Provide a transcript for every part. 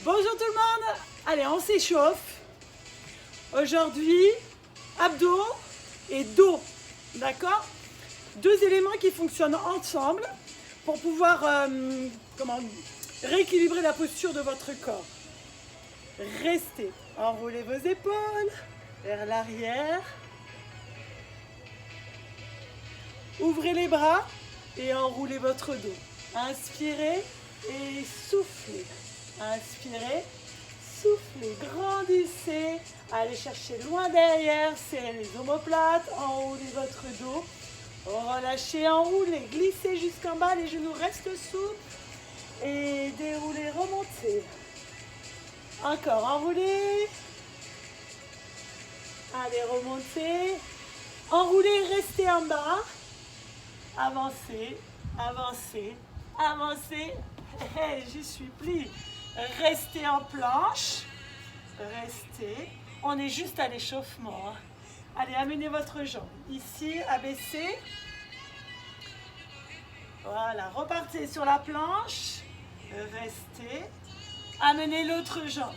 Bonjour tout le monde. Allez, on s'échauffe. Aujourd'hui, abdos et dos. D'accord? Deux éléments qui fonctionnent ensemble pour pouvoir rééquilibrer la posture de votre corps. Restez. Enroulez vos épaules vers l'arrière. Ouvrez les bras et enroulez votre dos. Inspirez et soufflez. Inspirez, soufflez, grandissez. Allez chercher loin derrière, serrez les omoplates, enroulez votre dos. Relâchez, enroulez, glissez jusqu'en bas, les genoux restent souples. Et déroulez, remontez. Encore, enroulez. Allez, remontez. Enroulez, restez en bas. Avancez, avancez, avancez. J'y suis plie. Restez en planche. Restez. On est juste à l'échauffement. Allez, amenez votre jambe. Ici, abaissez. Voilà, repartez sur la planche. Restez. Amenez l'autre jambe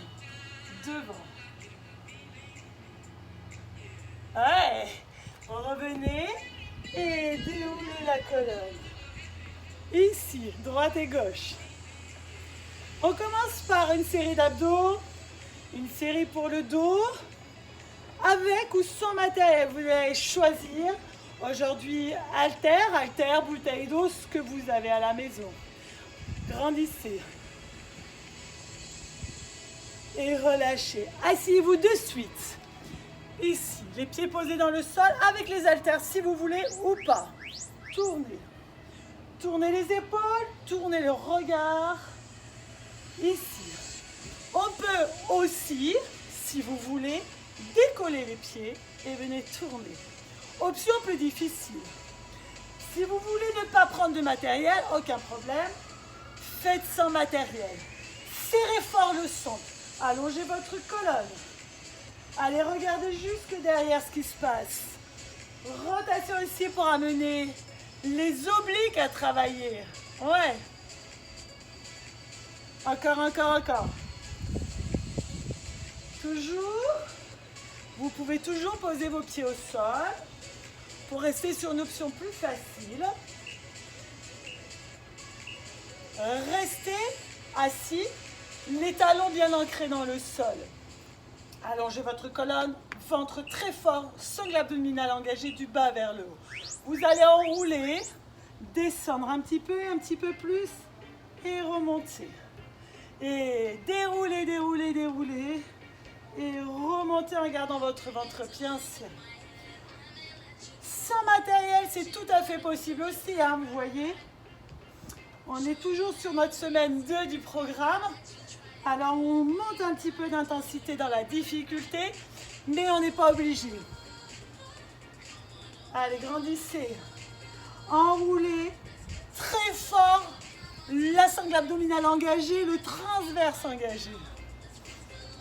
devant. Ouais. Revenez et déroulez la colonne. Ici, droite et gauche. On commence par une série d'abdos, une série pour le dos, avec ou sans matériel. Vous allez choisir. Aujourd'hui, haltère, bouteille d'eau, ce que vous avez à la maison. Grandissez. Et relâchez. Asseyez-vous de suite. Ici, les pieds posés dans le sol avec les haltères si vous voulez ou pas. Tournez. Tournez les épaules, tournez le regard. Ici. On peut aussi, si vous voulez, décoller les pieds et venez tourner. Option plus difficile. Si vous voulez ne pas prendre de matériel, aucun problème. Faites sans matériel. Serrez fort le centre. Allongez votre colonne. Allez, regardez jusque derrière ce qui se passe. Rotation ici pour amener les obliques à travailler. Ouais. Encore. Toujours. Vous pouvez toujours poser vos pieds au sol pour rester sur une option plus facile. Restez assis, les talons bien ancrés dans le sol. Allongez votre colonne, ventre très fort, sangle abdominale engagée du bas vers le haut. Vous allez enrouler, descendre un petit peu plus et remonter. Et déroulez. Et remontez en gardant votre ventre bien serré. Sans matériel, c'est tout à fait possible aussi, hein, vous voyez. On est toujours sur notre semaine 2 du programme. Alors on monte un petit peu d'intensité dans la difficulté, mais on n'est pas obligé. Allez, grandissez. Enroulez très fort. La sangle abdominale engagée, le transverse engagé.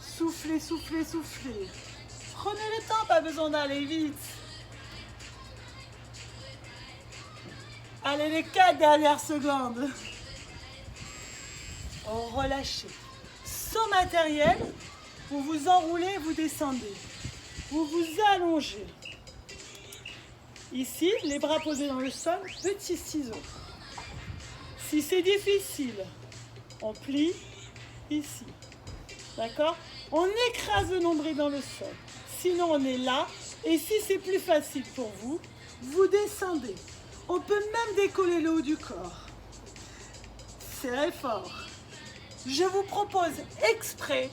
Soufflez. Prenez le temps, pas besoin d'aller vite. Allez, les 4 dernières secondes. Relâchez. Sans matériel, vous vous enroulez, vous descendez. Vous vous allongez. Ici, les bras posés dans le sol, petits ciseaux. Si c'est difficile, on plie ici. D'accord? On écrase le nombril dans le sol. Sinon, on est là. Et si c'est plus facile pour vous, vous descendez. On peut même décoller le haut du corps. Serrez fort. Je vous propose exprès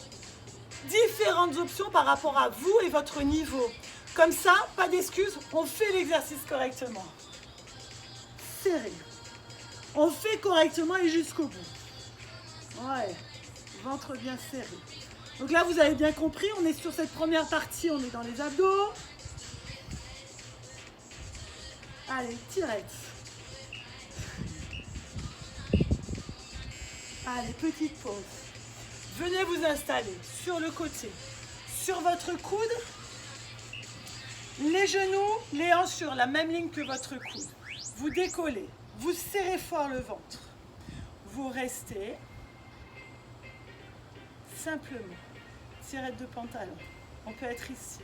différentes options par rapport à vous et votre niveau. Comme ça, pas d'excuses, on fait l'exercice correctement. Serrez. On fait correctement et jusqu'au bout. Ouais, ventre bien serré. Donc là, vous avez bien compris, on est sur cette première partie, on est dans les abdos. Allez, tirette. Allez, petite pause. Venez vous installer sur le côté, sur votre coude. Les genoux, les hanches sur la même ligne que votre coude. Vous décollez. Vous serrez fort le ventre. Vous restez. simplement. Tirette de pantalon. On peut être ici.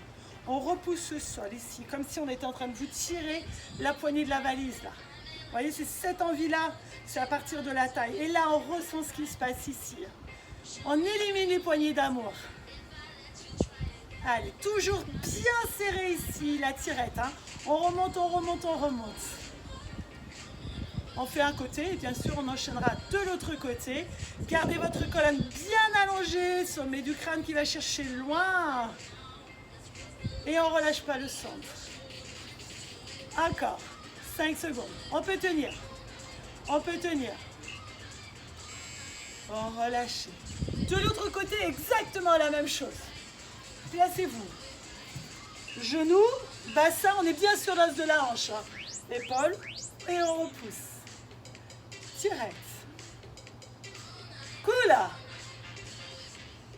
On repousse le sol ici, comme si on était en train de vous tirer la poignée de la valise là. Vous voyez, c'est cette envie-là, c'est à partir de la taille. Et là, on ressent ce qui se passe ici. On élimine les poignées d'amour. Allez, toujours bien serré ici, la tirette. Hein. On remonte, on remonte, on remonte. On fait un côté et bien sûr, on enchaînera de l'autre côté. Gardez votre colonne bien allongée, sommet du crâne qui va chercher loin. Et on ne relâche pas le centre. Encore. 5 secondes. On peut tenir. On peut tenir. On relâche. De l'autre côté, exactement la même chose. Placez-vous. Genoux, bassin, on est bien sur l'os de la hanche. Hein. Épaule et on repousse. Tirette. Cool.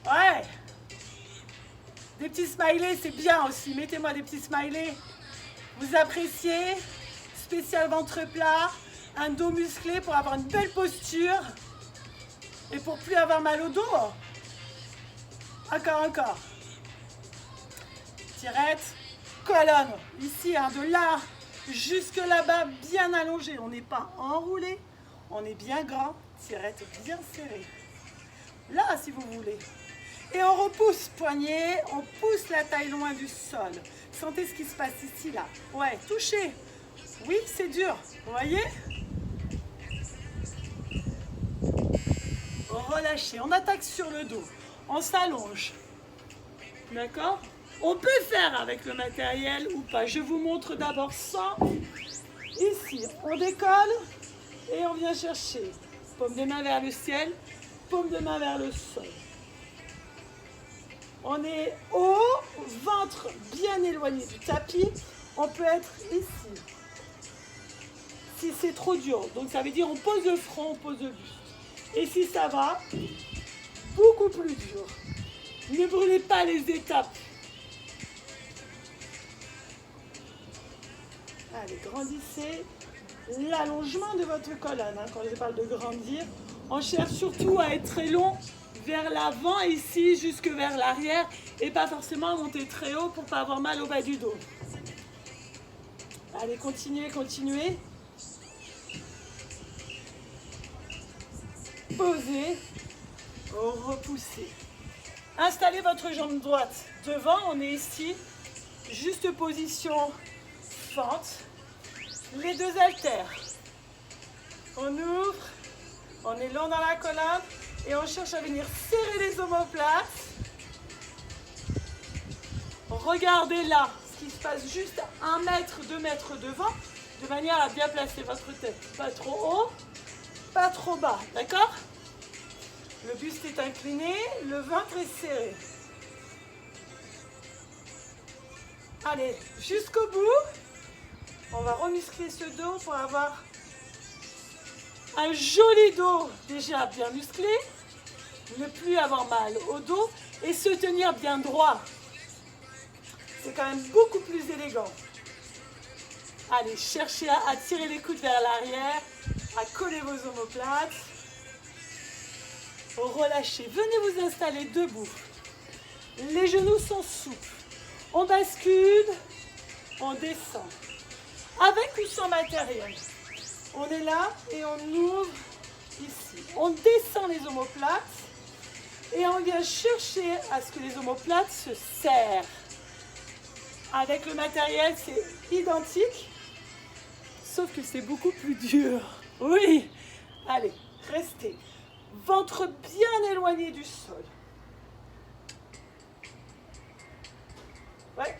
Ouais. Des petits smileys, c'est bien aussi. Mettez-moi des petits smileys. Vous appréciez. Spécial ventre plat. Un dos musclé pour avoir une belle posture. Et pour plus avoir mal au dos. Encore, encore. Tirette. Colonne. Ici, hein, de là jusque là-bas, bien allongé. On n'est pas enroulé. On est bien grand. Tirette bien serrée. Là, si vous voulez. Et on repousse, poignet, on pousse la taille loin du sol. Sentez ce qui se passe ici, là. Ouais, touchez. Oui, c'est dur. Vous voyez? Relâchez. On attaque sur le dos. On s'allonge. D'accord? On peut faire avec le matériel ou pas. Je vous montre d'abord sans. Ici, on décolle et on vient chercher. Paume de main vers le ciel, paume de main vers le sol. On est haut, ventre bien éloigné du tapis. On peut être ici. Si c'est trop dur, donc ça veut dire on pose le front, on pose le buste. Et si ça va, beaucoup plus dur. Ne brûlez pas les étapes. Allez, grandissez l'allongement de votre colonne. Hein. Quand je parle de grandir, on cherche surtout à être très long vers l'avant ici jusque vers l'arrière et pas forcément monter très haut pour pas avoir mal au bas du dos. Allez, continuez, continuez. Posez, repoussez. Installez votre jambe droite devant, on est ici, juste position fente. Les deux haltères. On ouvre, on est long dans la colonne et on cherche à venir serrer les omoplates. Regardez là ce qui se passe juste 1 mètre, 2 mètres devant, de manière à bien placer votre tête. Pas trop haut, pas trop bas, d'accord? Le buste est incliné, le ventre est serré. Allez, jusqu'au bout. On va remuscler ce dos pour avoir un joli dos déjà bien musclé, ne plus avoir mal au dos et se tenir bien droit. C'est quand même beaucoup plus élégant. Allez, cherchez à tirer les coudes vers l'arrière, à coller vos omoplates. Relâchez, venez vous installer debout. Les genoux sont souples. On bascule, on descend. Avec ou sans matériel. On est là et on ouvre ici. On descend les omoplates et on vient chercher à ce que les omoplates se serrent. Avec le matériel, c'est identique, sauf que c'est beaucoup plus dur. Oui, allez, restez. Ventre bien éloigné du sol. Ouais,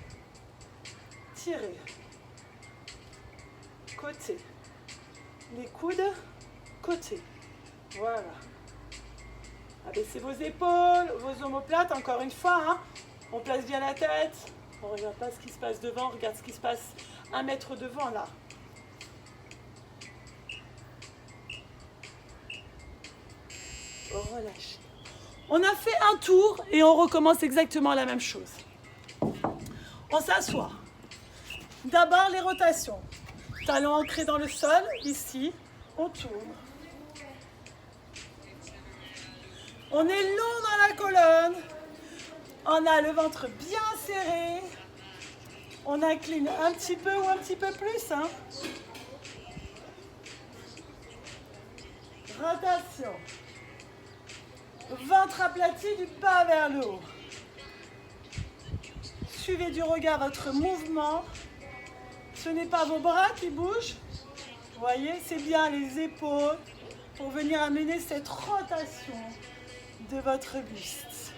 tirez. Côté. Les coudes, côté. Voilà. Abaissez vos épaules, vos omoplates, encore une fois. Hein. On place bien la tête. On ne regarde pas ce qui se passe devant, on regarde ce qui se passe 1 mètre devant, là. Relâchez. On a fait un tour et on recommence exactement la même chose. On s'assoit. D'abord, les rotations. Talons ancrés dans le sol, ici, on tourne. On est long dans la colonne. On a le ventre bien serré. On incline un petit peu ou un petit peu plus. Hein. Rotation. Ventre aplati du bas vers le haut. Suivez du regard votre mouvement. Ce n'est pas vos bras qui bougent. Vous voyez, c'est bien les épaules pour venir amener cette rotation de votre buste.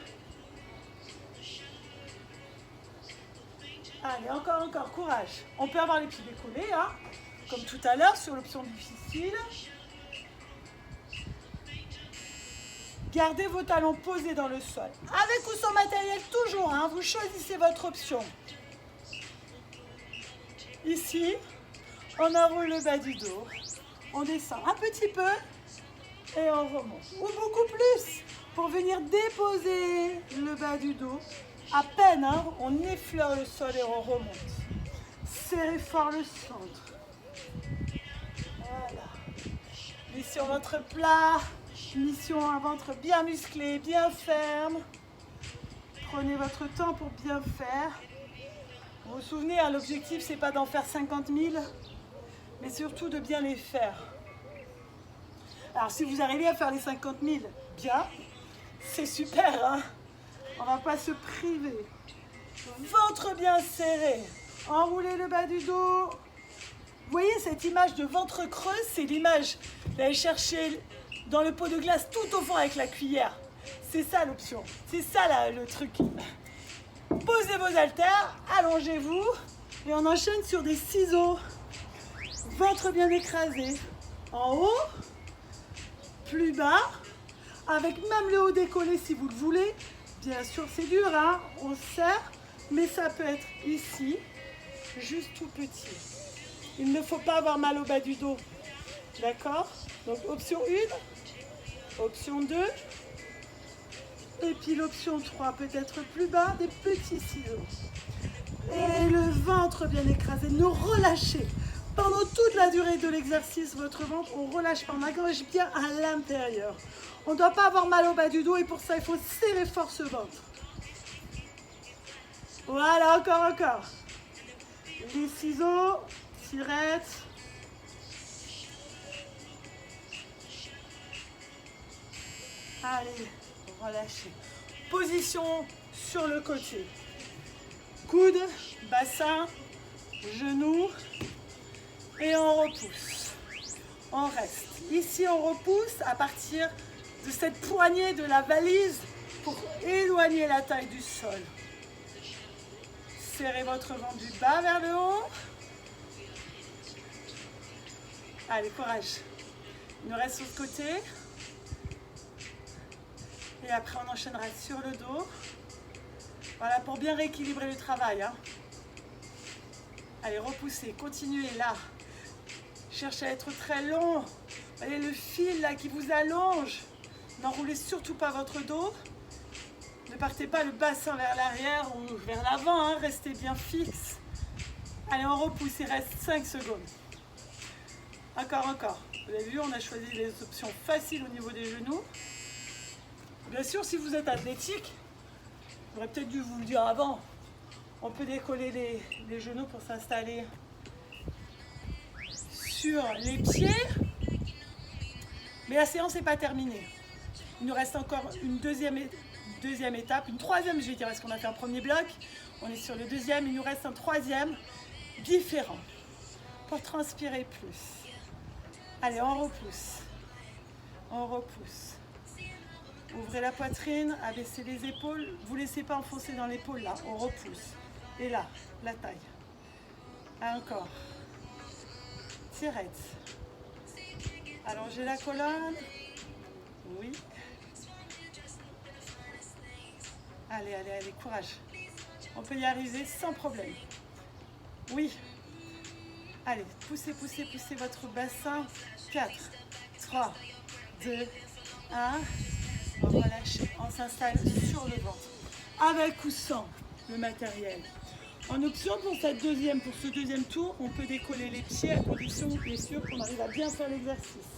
Allez, encore, courage. On peut avoir les pieds décollés, hein, comme tout à l'heure sur l'option difficile. Gardez vos talons posés dans le sol. Avec ou sans matériel, toujours, hein, vous choisissez votre option. Ici, on enroule le bas du dos. On descend un petit peu et on remonte. Ou beaucoup plus pour venir déposer le bas du dos. À peine, hein, on effleure le sol et on remonte. Serrez fort le centre. Voilà. Mission ventre plat. Mission un ventre bien musclé, bien ferme. Prenez votre temps pour bien faire. Vous vous souvenez, hein, l'objectif, c'est pas d'en faire 50 000, mais surtout de bien les faire. Alors, si vous arrivez à faire les 50 000, bien, c'est super, hein. On va pas se priver. Ventre bien serré. Enroulez le bas du dos. Vous voyez cette image de ventre creux, c'est l'image d'aller chercher dans le pot de glace tout au fond avec la cuillère. C'est ça l'option. C'est ça là, le truc. Posez vos haltères, allongez-vous et on enchaîne sur des ciseaux. Ventre bien écrasé. En haut, plus bas, avec même le haut décollé si vous le voulez. Bien sûr, c'est dur, hein, on serre, mais ça peut être ici, juste tout petit. Il ne faut pas avoir mal au bas du dos, d'accord? Donc, option 1, option 2, et puis l'option 3, peut-être plus bas, des petits ciseaux. Et le ventre bien écrasé, ne relâchez. Pendant toute la durée de l'exercice, votre ventre, on relâche pas, on engage bien à l'intérieur. On ne doit pas avoir mal au bas du dos et pour ça, il faut serrer fort ce ventre. Voilà, encore. Les ciseaux, tirette. Allez, relâchez. Position sur le côté. Coude, bassin, genoux et on repousse. On reste. Ici, on repousse à partir de cette poignée de la valise pour éloigner la taille du sol. Serrez votre ventre du bas vers le haut. Allez, courage. Il nous reste sur ce côté. Et après, on enchaînera sur le dos. Voilà, pour bien rééquilibrer le travail. Hein. Allez, repoussez, continuez là. Cherchez à être très long. Voyez le fil là qui vous allonge. N'enroulez surtout pas votre dos. Ne partez pas le bassin vers l'arrière ou vers l'avant. Hein. Restez bien fixe. Allez, on repousse. Il reste 5 secondes. Encore. Vous avez vu, on a choisi les options faciles au niveau des genoux. Bien sûr, si vous êtes athlétique, j'aurais peut-être dû vous le dire avant. On peut décoller les genoux pour s'installer sur les pieds. Mais la séance n'est pas terminée. Il nous reste encore une deuxième étape, une troisième, je vais dire, parce qu'on a fait un premier bloc. On est sur le deuxième, il nous reste un troisième différent pour transpirer plus. Allez, on repousse. Ouvrez la poitrine, abaissez les épaules. Vous ne laissez pas enfoncer dans l'épaule, là. On repousse. Et là, la taille. Encore. Tirette. Allongez la colonne. Oui. Allez, courage. On peut y arriver sans problème. Oui. Allez, poussez votre bassin. 4, 3, 2, 1. On relâche, on s'installe sur le ventre. Avec ou sans le matériel. En option pour ce deuxième tour, on peut décoller les pieds à condition bien sûr qu'on arrive à bien faire l'exercice.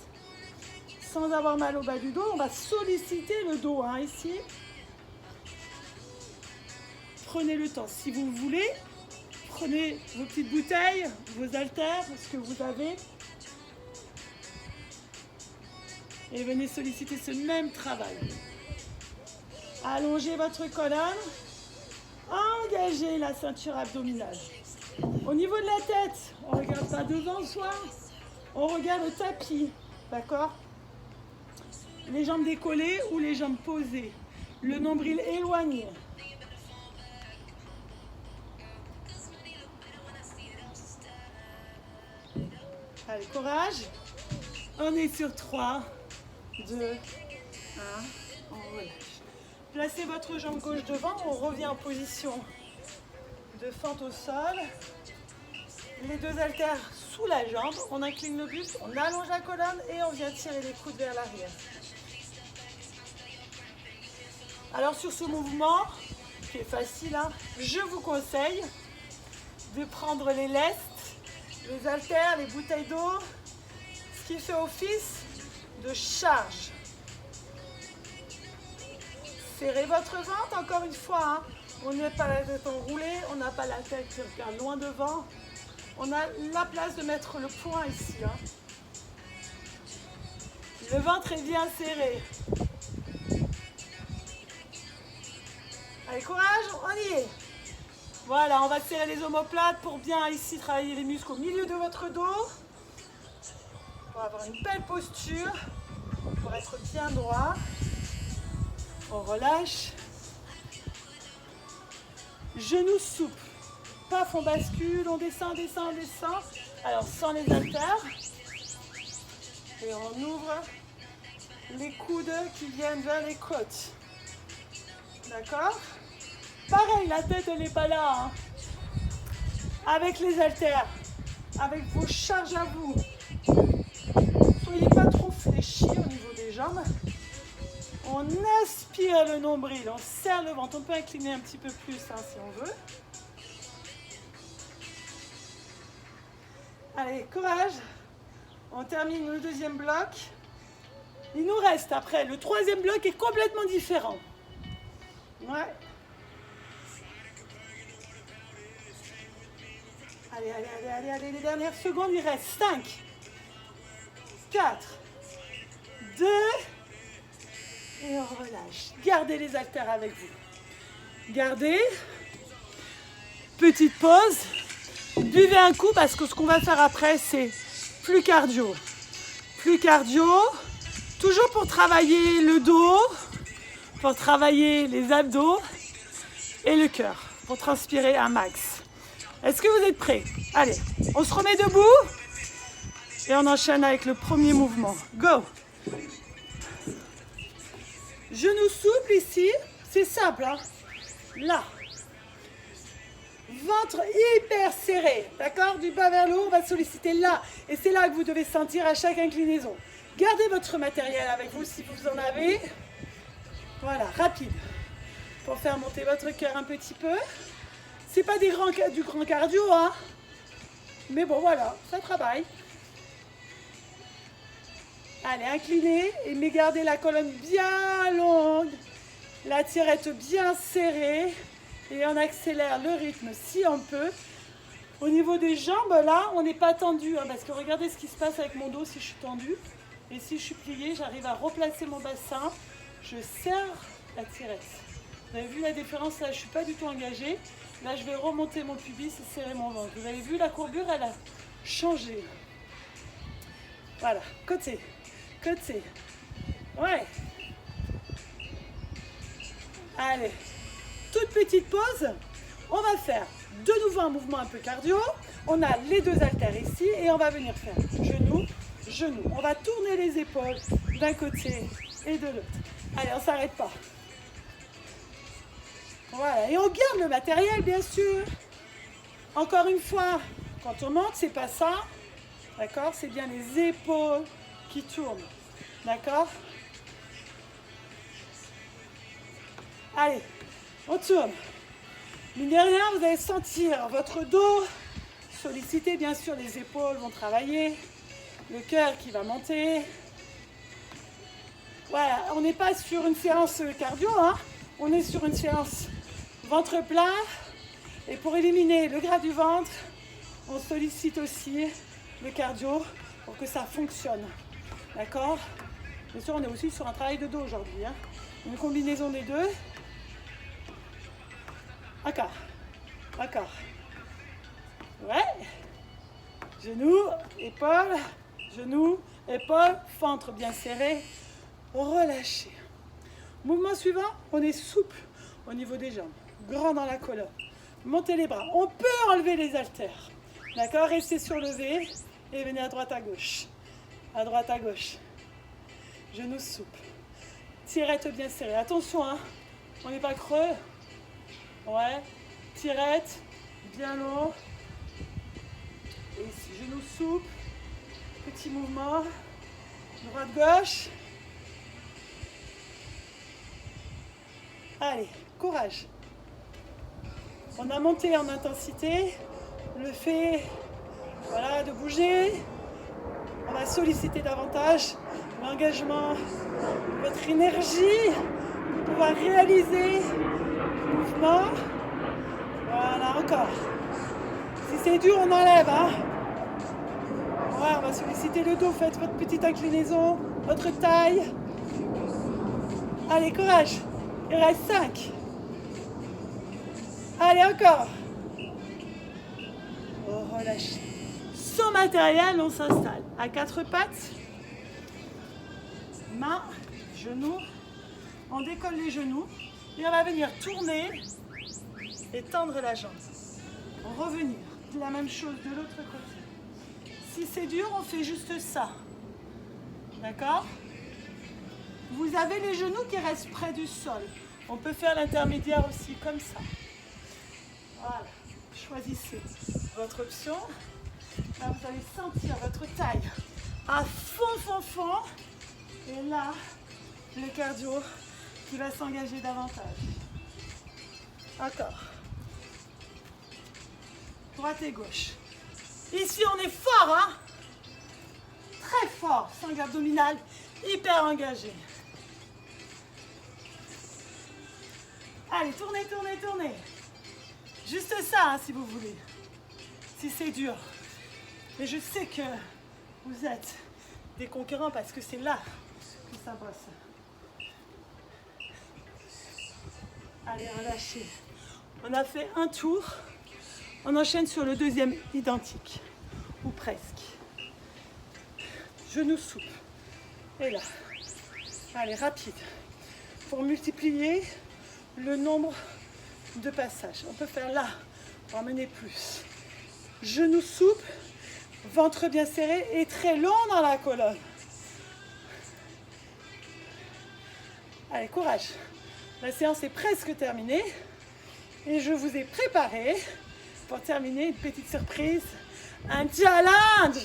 sans avoir mal au bas du dos. On va solliciter le dos, hein, ici. Prenez le temps. Si vous voulez, prenez vos petites bouteilles, vos haltères, ce que vous avez. Et venez solliciter ce même travail. Allongez votre colonne. Engagez la ceinture abdominale. Au niveau de la tête, on ne regarde pas devant soi. On regarde le tapis. D'accord? Les jambes décollées ou les jambes posées. Le nombril éloigné. Allez, courage. On est sur 3, 2, 1. On relâche. Placez votre jambe gauche devant. On revient en position de fente au sol. Les deux haltères sous la jambe. On incline le buste, on allonge la colonne et on vient tirer les coudes vers l'arrière. Alors sur ce mouvement, qui est facile, hein, je vous conseille de prendre les lestes, les haltères, les bouteilles d'eau, ce qui fait office de charge. Serrez votre ventre, encore une fois, hein. On n'est pas la tête enroulée, on n'a pas la tête qui regarde loin devant. On a la place de mettre le poing ici. Hein. Le ventre est bien serré. Allez, courage, on y est. Voilà, on va serrer les omoplates pour bien ici travailler les muscles au milieu de votre dos. Pour avoir une belle posture, pour être bien droit. On relâche. Genoux souples. Paf, on bascule, on descend, descend, descend. Alors sans les haltères. Et on ouvre les coudes qui viennent vers les côtes. D'accord? Pareil, la tête elle n'est pas là. Hein. Avec les haltères, avec vos charges à vous. Soyez pas trop fléchis au niveau des jambes. On aspire le nombril, on serre le ventre. On peut incliner un petit peu plus hein, si on veut. Allez, courage. On termine le deuxième bloc. Il nous reste après, le troisième bloc est complètement différent. Ouais. Allez, les dernières secondes, il reste 5, 4, 2, et on relâche. Gardez les haltères avec vous. Gardez. Petite pause. Buvez un coup parce que ce qu'on va faire après, c'est plus cardio. Plus cardio. Toujours pour travailler le dos, pour travailler les abdos et le cœur, pour transpirer un max. Est-ce que vous êtes prêts? Allez, on se remet debout et on enchaîne avec le premier mouvement. Go! Genoux souples ici, c'est simple. Hein? Là. Ventre hyper serré, d'accord? Du bas vers le haut, on va solliciter là. Et c'est là que vous devez sentir à chaque inclinaison. Gardez votre matériel avec vous si vous en avez. Voilà, rapide. Pour faire monter votre cœur un petit peu. C'est pas du grand cardio, hein? Mais bon, voilà, ça travaille. Allez, inclinez, mais gardez la colonne bien longue. La tirette bien serrée. Et on accélère le rythme si on peut. Au niveau des jambes, là, on n'est pas tendu. Hein, parce que regardez ce qui se passe avec mon dos si je suis tendue. Et si je suis pliée, j'arrive à replacer mon bassin. Je serre la tirette. Vous avez vu la différence? Là, je ne suis pas du tout engagée. Là, je vais remonter mon pubis et serrer mon ventre. Vous avez vu, la courbure, elle a changé. Voilà, côté. Côté. Ouais. Allez. Toute petite pause. On va faire de nouveau un mouvement un peu cardio. On a les deux haltères ici et on va venir faire genoux, genoux. On va tourner les épaules d'un côté et de l'autre. Allez, on ne s'arrête pas. Voilà, et on garde le matériel, bien sûr. Encore une fois, quand on monte, c'est pas ça. D'accord? C'est bien les épaules qui tournent. D'accord? Allez, on tourne. Mine de rien, vous allez sentir votre dos solliciter, bien sûr, les épaules vont travailler. Le cœur qui va monter. Voilà, on n'est pas sur une séance cardio, hein. On est sur une séance ventre plein. Et pour éliminer le gras du ventre, on sollicite aussi le cardio pour que ça fonctionne. D'accord? Bien sûr, on est aussi sur un travail de dos aujourd'hui, hein. Une combinaison des deux. Encore. Encore. Ouais. Genoux, épaules, genoux, épaules, ventre bien serré. Relâchez. Mouvement suivant, on est souple au niveau des jambes. Grand dans la colonne. Montez les bras. On peut enlever les haltères. D'accord? Restez surlevé et venez à droite à gauche. À droite à gauche. Genoux souples. Tirette bien serrée. Attention, hein. On n'est pas creux. Ouais. Tirette. Bien long. Et ici, genoux souples. Petit mouvement. Droite-gauche. Allez, courage. On a monté en intensité. Le fait, voilà, de bouger. On va solliciter davantage l'engagement, votre énergie pour pouvoir réaliser le mouvement. Voilà, encore. Si c'est dur, on enlève, hein. Ouais, on va solliciter le dos. Faites votre petite inclinaison, votre taille. Allez, courage. Il reste 5. Allez, encore. Oh, relâchez. Sans matériel, on s'installe. À 4 pattes. Mains, genoux. On décolle les genoux. Et on va venir tourner et tendre la jambe. Revenir. La même chose de l'autre côté. Si c'est dur, on fait juste ça. D'accord? Vous avez les genoux qui restent près du sol. On peut faire l'intermédiaire aussi comme ça. Voilà. Choisissez votre option. Là, vous allez sentir votre taille à fond. Et là, le cardio qui va s'engager davantage. Encore. Droite et gauche. Ici, on est fort, hein? Très fort. Sangle abdominale hyper engagé. Allez, tournez. Juste ça, hein, si vous voulez. Si c'est dur. Mais je sais que vous êtes des conquérants parce que c'est là que ça bosse. Allez, relâchez. On a fait un tour. On enchaîne sur le deuxième identique. Ou presque. Genoux souples. Et là. Allez, rapide. Pour multiplier le nombre de passages. On peut faire là, pour amener plus. Genoux souples, ventre bien serré et très long dans la colonne. Allez, courage. La séance est presque terminée et je vous ai préparé pour terminer une petite surprise, un challenge.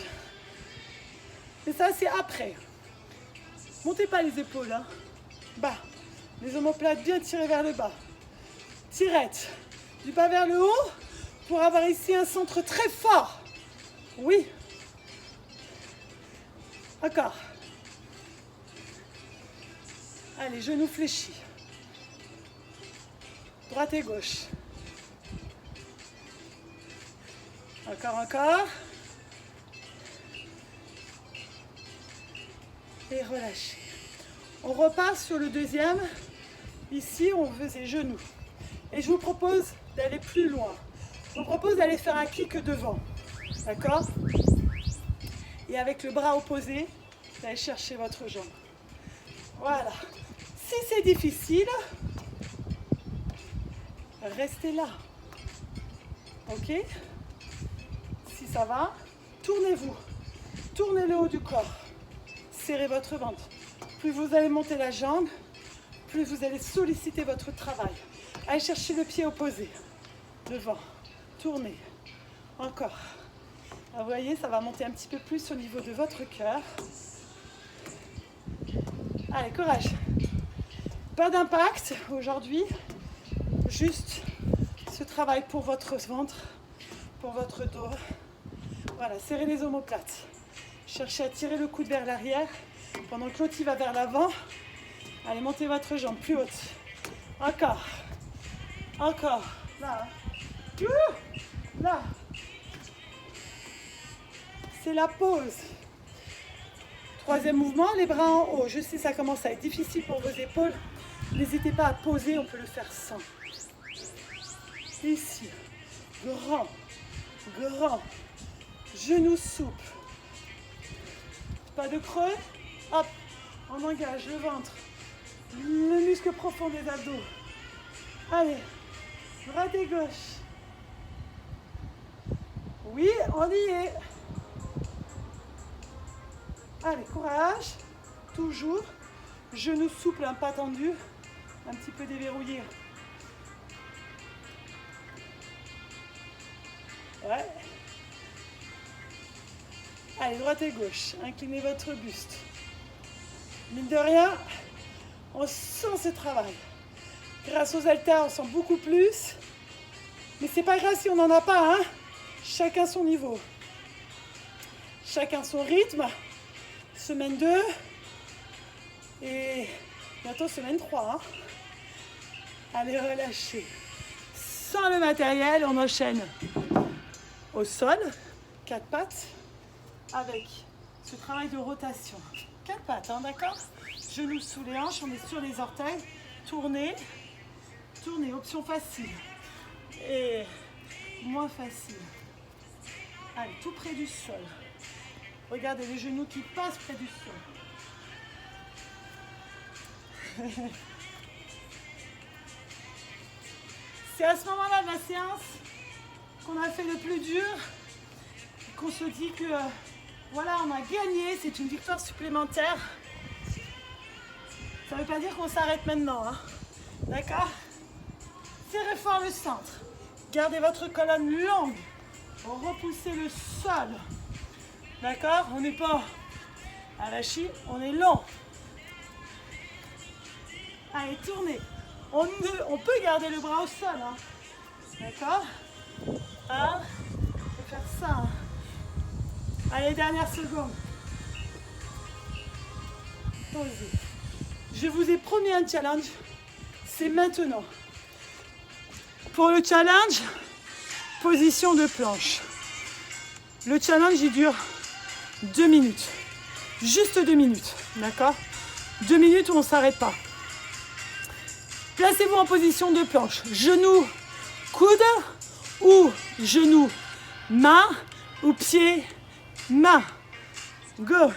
Et ça, c'est après. Montez pas les épaules, hein. Bas. Les omoplates bien tirées vers le bas. Tirette du bas vers le haut pour avoir ici un centre très fort. Oui. Encore. Allez, genoux fléchis. Droite et gauche. Encore. Et relâchez. On repart sur le deuxième. Ici, on faisait genoux. Et je vous propose d'aller plus loin. Je vous propose d'aller faire un kick devant. D'accord? Et avec le bras opposé, d'aller chercher votre jambe. Voilà. Si c'est difficile, restez là. Ok? Si ça va, tournez-vous. Tournez le haut du corps. Serrez votre ventre. Plus vous allez monter la jambe, plus vous allez solliciter votre travail. Allez chercher le pied opposé. Devant. Tournez. Encore. Vous voyez, ça va monter un petit peu plus au niveau de votre cœur. Allez, courage. Pas d'impact aujourd'hui. Juste ce travail pour votre ventre, pour votre dos. Voilà, serrez les omoplates. Cherchez à tirer le coude vers l'arrière pendant que l'autre va vers l'avant. Allez, montez votre jambe plus haute. Encore. Encore. Là. Là. C'est la pause. Troisième mouvement, les bras en haut. Je sais, ça commence à être difficile pour vos épaules. N'hésitez pas à poser, on peut le faire sans. Ici. Grand. Grand. Genoux souples. Pas de creux. Hop. On engage le ventre. Le muscle profond des abdos. Allez. Droite et gauche. Oui, on y est. Allez, courage. Toujours. Genoux souples, un pas tendu. Un petit peu déverrouillé. Ouais. Allez, droite et gauche. Inclinez votre buste. Mine de rien, on sent ce travail. Grâce aux haltères, on sent beaucoup plus. Mais c'est pas grave si on n'en a pas, hein. Chacun son niveau. Chacun son rythme. Semaine 2. Et bientôt semaine 3. Hein. Allez, relâchez. Sans le matériel, on enchaîne au sol. 4 pattes. Avec ce travail de rotation. 4 pattes, hein, d'accord? Genoux sous les hanches, on est sur les orteils. Tournez. Tournez, option facile. Et moins facile. Allez, tout près du sol. Regardez les genoux qui passent près du sol. C'est à ce moment-là de la séance qu'on a fait le plus dur, qu'on se dit que voilà, on a gagné, c'est une victoire supplémentaire. Ça ne veut pas dire qu'on s'arrête maintenant, hein. D'accord? Serrez fort le centre. Gardez votre colonne longue. Repoussez le sol. D'accord? On n'est pas à la chie, on est long. Allez, tournez. On peut garder le bras au sol. Hein. D'accord? Ah, on peut faire ça. Hein. Allez, dernière seconde. Posez. Je vous ai promis un challenge. C'est maintenant. Pour le challenge, position de planche. Le challenge, il dure 2 minutes. Juste 2 minutes. D'accord? 2 minutes où on ne s'arrête pas. Placez-vous en position de planche. Genoux, coude ou genoux, main ou pied, main. Go.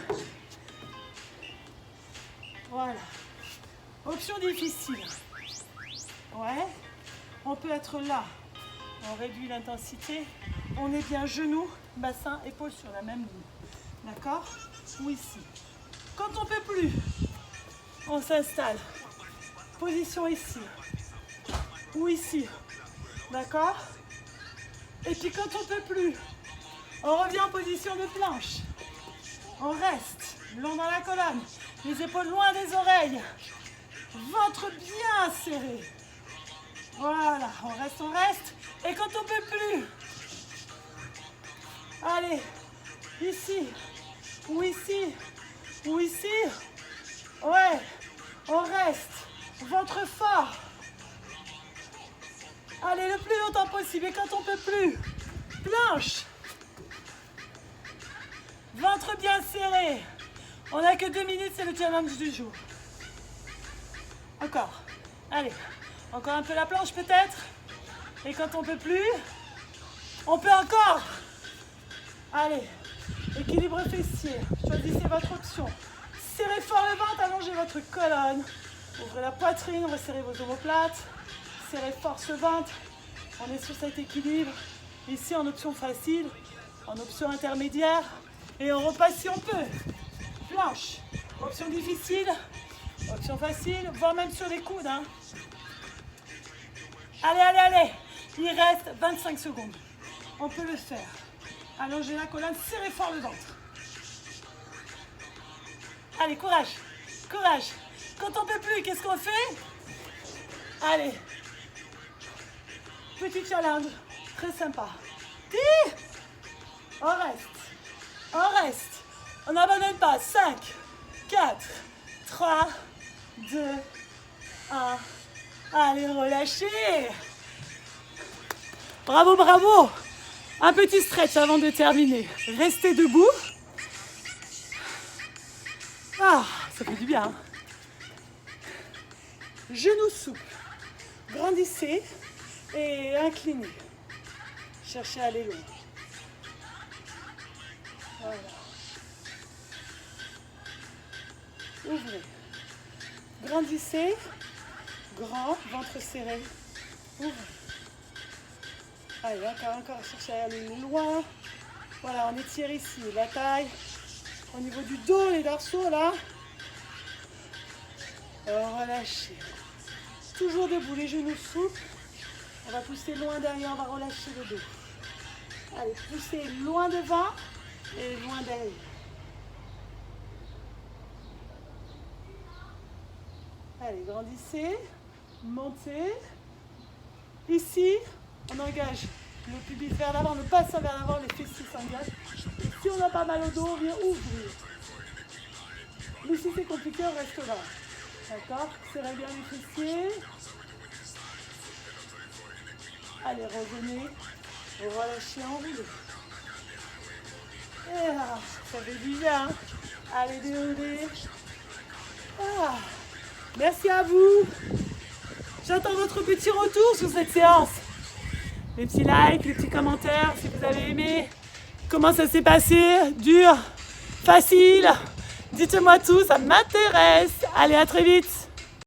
Voilà. Option difficile. Ouais. On peut être là. On réduit l'intensité. On est bien genoux, bassin, épaules sur la même ligne. D'accord? Ou ici. Quand on ne peut plus, on s'installe. Position ici. Ou ici. D'accord? Et puis quand on ne peut plus, on revient en position de planche. On reste long dans la colonne. Les épaules loin des oreilles. Ventre bien serré. Voilà, on reste. Et quand on ne peut plus, allez, ici, ou ici, ou ici. Ouais, on reste. Ventre fort. Allez, le plus longtemps possible. Et quand on ne peut plus, planche. Ventre bien serré. On n'a que 2 minutes, c'est le challenge du jour. Encore. Allez, encore un peu la planche peut-être. Et quand on ne peut plus, on peut encore. Allez, équilibre fessier. Choisissez votre option. Serrez fort le ventre, allongez votre colonne. Ouvrez la poitrine, resserrez vos omoplates. Serrez fort ce ventre. On est sur cet équilibre. Ici en option facile, en option intermédiaire. Et on repasse si on peut. Planche. Option difficile, option facile, voire même sur les coudes. Hein. Allez. Il reste 25 secondes. On peut le faire. Allongez la colonne, serrez fort le ventre. Allez, courage. Quand on ne peut plus, qu'est-ce qu'on fait? Allez. Petit challenge, très sympa. On reste. On n'abandonne pas. 5, 4, 3, 2, 1. Allez, relâchez. Bravo, bravo. Un petit stretch avant de terminer. Restez debout. Ah, ça fait du bien. Genoux souples. Grandissez et inclinez. Cherchez à aller loin. Voilà. Ouvrez. Grandissez. Grand, ventre serré. Ouvrez. Allez, encore, cherchez à aller loin. Voilà, on étire ici la taille. Au niveau du dos, les dorsaux, là. Relâchez. Toujours debout, les genoux souples. On va pousser loin derrière, on va relâcher le dos. Allez, poussez loin devant et loin derrière. Allez, grandissez, montez. Ici, on engage le pubis vers l'avant, le bassin vers l'avant, les fessiers s'engagent. Et si on a pas mal au dos, on vient ouvrir. Mais si c'est compliqué, on reste là. D'accord? Serrez bien les fessiers. Allez, revenez. Relâchez, enroulez. Et là, ça fait du bien. Allez, déroulez. Ah. Merci à vous. J'attends votre petit retour sur cette séance. Les petits likes, les petits commentaires si vous avez aimé. Comment ça s'est passé? Dur? Facile? Dites-moi tout, ça m'intéresse. Allez, à très vite.